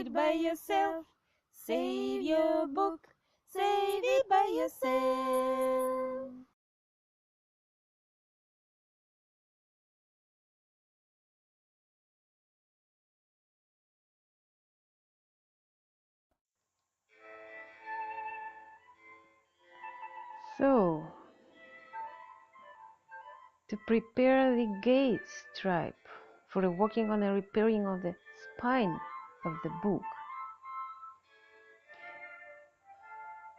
it by yourself. Save your book, save it by yourself. So, to prepare the gauze stripe for working on the repairing of the spine of the book,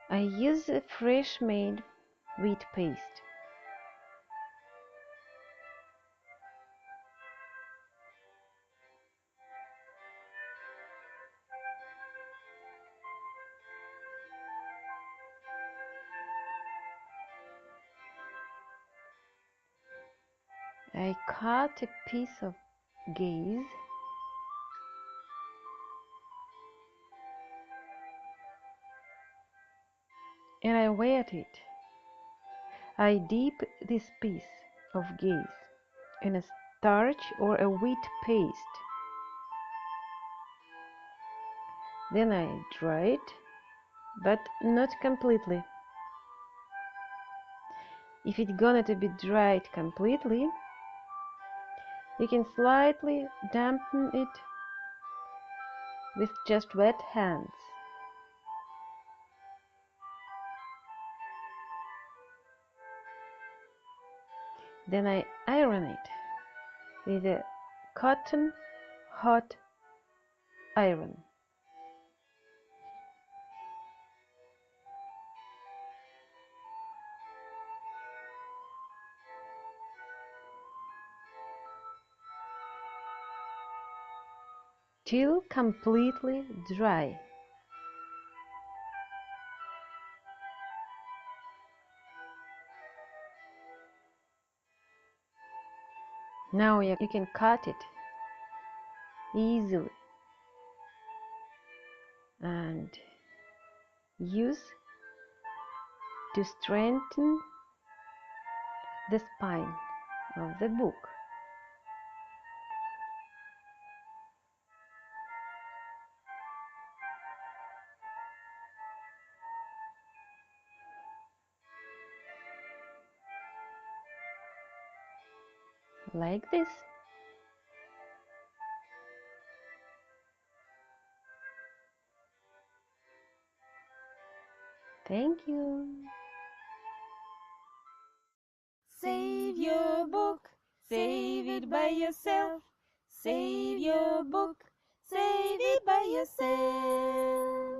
I use a fresh made wheat paste. I cut a piece of gauze and I wet it. I dip this piece of gauze in a starch or a wheat paste. Then I dry it, but not completely. If it's gonna to be dried completely, you can slightly dampen it with just wet hands. Then I iron it with a cotton hot iron. Till completely dry. Now you can cut it easily and use to strengthen the spine of the book. Like this. Thank you. Save your book, save it by yourself. Save your book, save it by yourself.